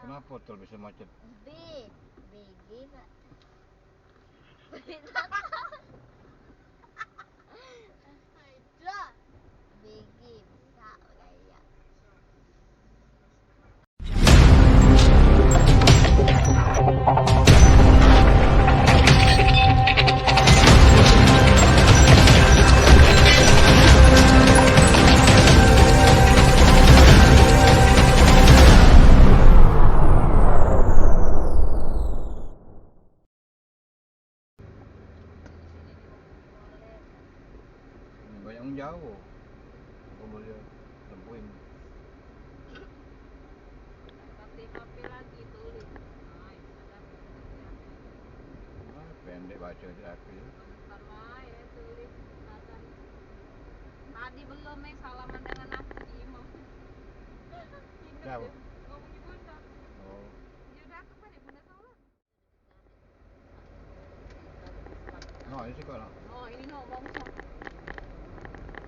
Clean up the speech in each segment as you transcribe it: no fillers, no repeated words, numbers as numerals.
Kenapa tol bisa macet? BG Pak. BG bisa kayak. Banyak yang jauh. Aku boleh tempuin. HP lagi tulis. Pendek baca di HP. Bentar ya tulis kata. Tadi belum salaman dengan aku di Imo. Siapa? Ngomongin Bunda. Oh. Ya udah aku pada Bunda sholat. No, ini sih kalau. Oh ini no bangsa.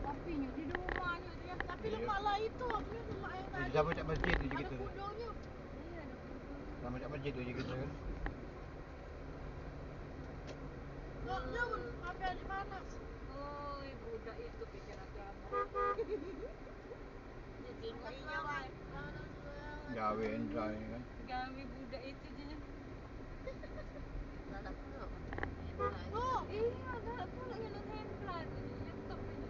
Tapi di rumahnya dia. Tapi Iya. rumah lah itu, rumah yang tadi. Sama cak masjid Ada gitu. kudonya. Iya ada kuda. Sama cak masjid gitu kan. Nggak jauh, sampai di mana? Oh budak itu pikir agama. Iya, Pak. Gawe enjoy kan. Gawe budak itu dia. Oh, Iya ada pula yang handphone. Laptop ini.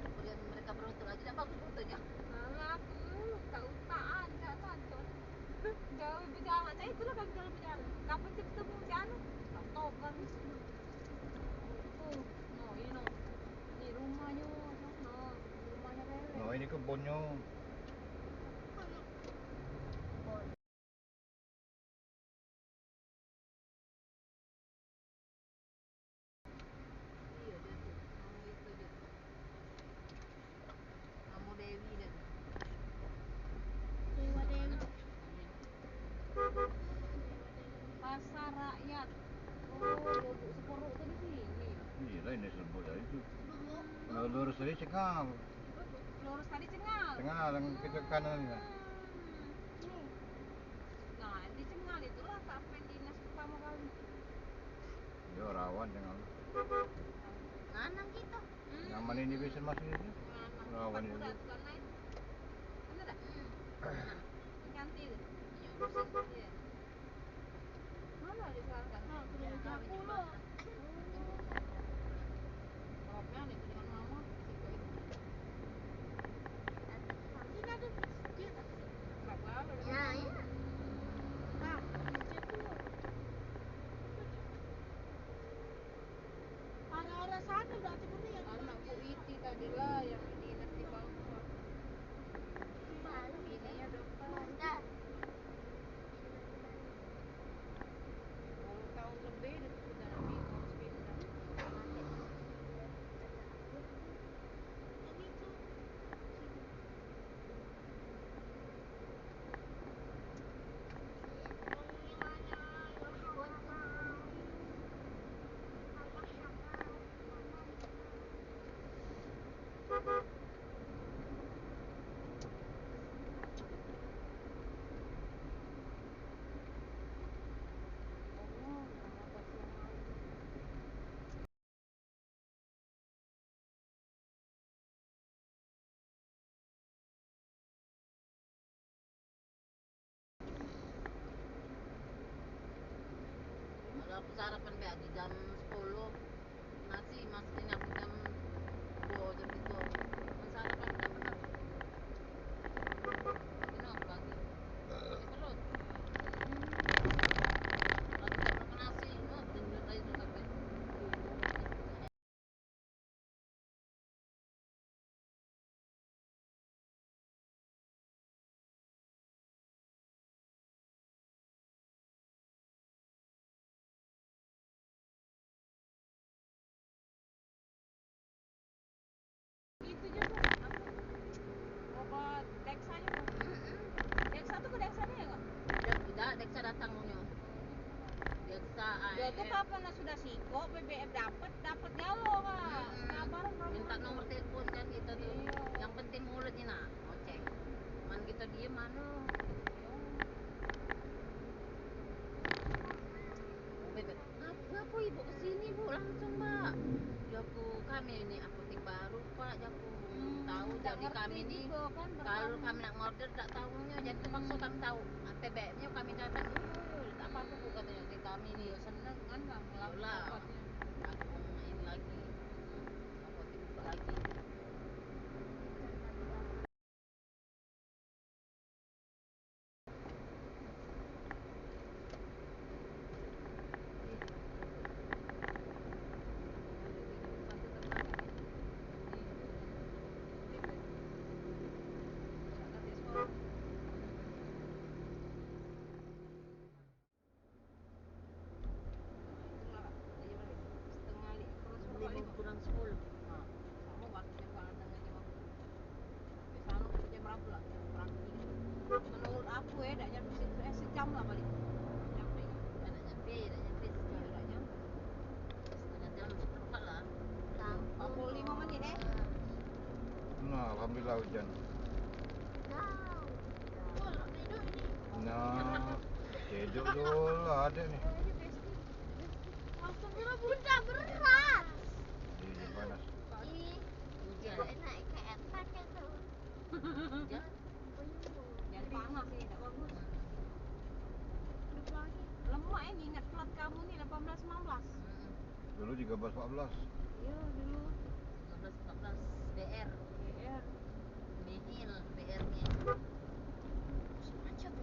Kemudian mereka beruntung lagi dan bagus fotonya. Alah aku tak utaan tak nonton. Gawe berjalan. Saya itulah kan gawe berjalan. Kapan kita ketemu si Anu? Tak tahu kan. No, ini no. Ini rumahnya. No, rumahnya Lele. No, ini kebunnya. Iya dia tuh. Kamu itu dia. Kamu Dewi dia. Dewa Dewi. Pasar rakyat. Oh, duduk seperuk tuh di sini. Iya, ini sebut itu. Lurus tadi cengal. Lurus tadi Cengal. Cengal yang kita ke kanan ini. Nah, di Cengal itulah kapan dinas pertama kali. Yo rawan cengal. Nanang kita. Yang mana ini bisa masuk itu? Rawan Tempat itu. udah bukan naik. Bener tak? Ganti itu. Iya. Mana di selatan? Nah, sudah jago loh. Jawabnya nih dengan mama. Ini ada masjid. Enggak bawa. Ya, iya. Nah, masjid dulu. Arah-arah sana berarti bener yang Anak Bu Iti tadi lah yang dinas di bangsa. Ininya dokter. Bunda. 10 tahun lebih dia sudah bingung pindah. Oh, nama sungai. Kalau aku sarapan di jam 10 masukin aku jam 2 jam itu. Sarapan benar-benar. Kenapa pagi? Perut. Aku tak makan nasi. Oh, bener tadi itu sampai. Itu juga apa? Obat Deksanya kok. Deksa tuh ke Deksanya ya enggak? Udah, Deksa datang punya. Deksa Dia tuh kapan sudah siko BBM dapat galo Kak. Sabar kamu. minta nomor telepon kan kita tuh. Iya. Yang penting mulutnya nak, ngoceh. Man kita diem mana? di kami ngerti nih gitu kan, kalau bertanya. kami nak order tak tahunya, jadi terpaksa kami tahu TBM-nya kami datang, tak apa-apa bu katanya di kami nih. Iya, seneng kan nggak ngelakuin Yolah, obatnya. aku ini lagi apotek buka lagi. Lima kurang 10. Nah, sama waktunya kalau dengan jam aku. Biasanya aku jam berapa lah? Jam berapa ini? Menurut aku ya, dak nyampe situ sejam lah balik. Nyampe nya. Tidak nyampe Ya, sejam. dak nyampe. Setengah jam seperempat lah. 45 menit Nah, alhamdulillah hujan. Wah, nak tidur ini. Nah, cedok dulu ada nih. Astagfirullah, bunda berat. Di panas. Ih, Hujan. naik ke etak itu. Hujan. Jangan panas sih, dak bagus. Duduk lagi. Lemak ini ingat plat kamu nih 18 19. Dulu 13-14. Iya, dulu 13-14 BR. BR. Nihil BR-nya. Macet ya?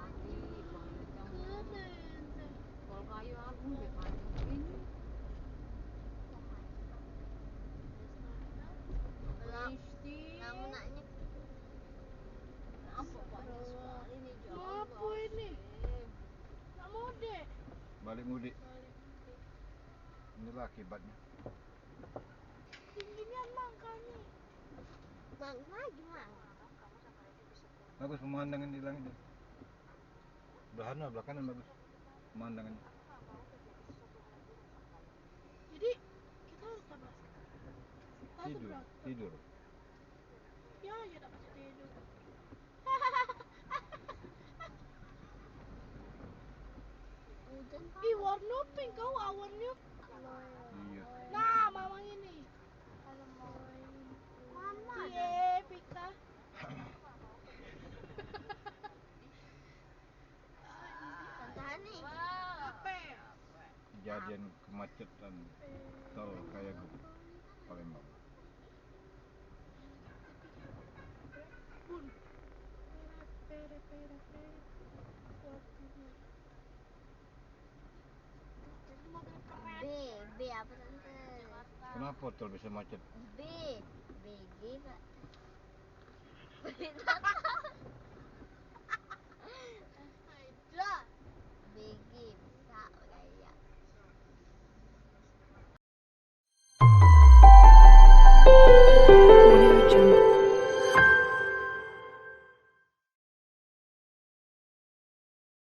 Lagi panjang. Keren. Kalau kayu agung deh panjang ini. Isti. Kamu naknya Apa banyak sekali nih jalan. Apa ini? Nak mudik. Balik mudik. Balik mudik. Inilah akibatnya. Tinggian makanya. Bang, gimana? Bagus pemandangan di langit. Belahan lah, belakangan bagus. Pemandangannya. Jadi kita harus tabrak. Tidur, tidur. Ya, ya tak bisa tidur. Ih, warna pink kau awannya. Iya. Nah, mama ini. Mama. Iya, Pika. Tantani. Apa? Kejadian kemacetan tol Kayagung, Palembang. Bun. Pere. Waktunya. Jadi mobil keren. B apa tante? Kenapa tol bisa macet? B G Pak.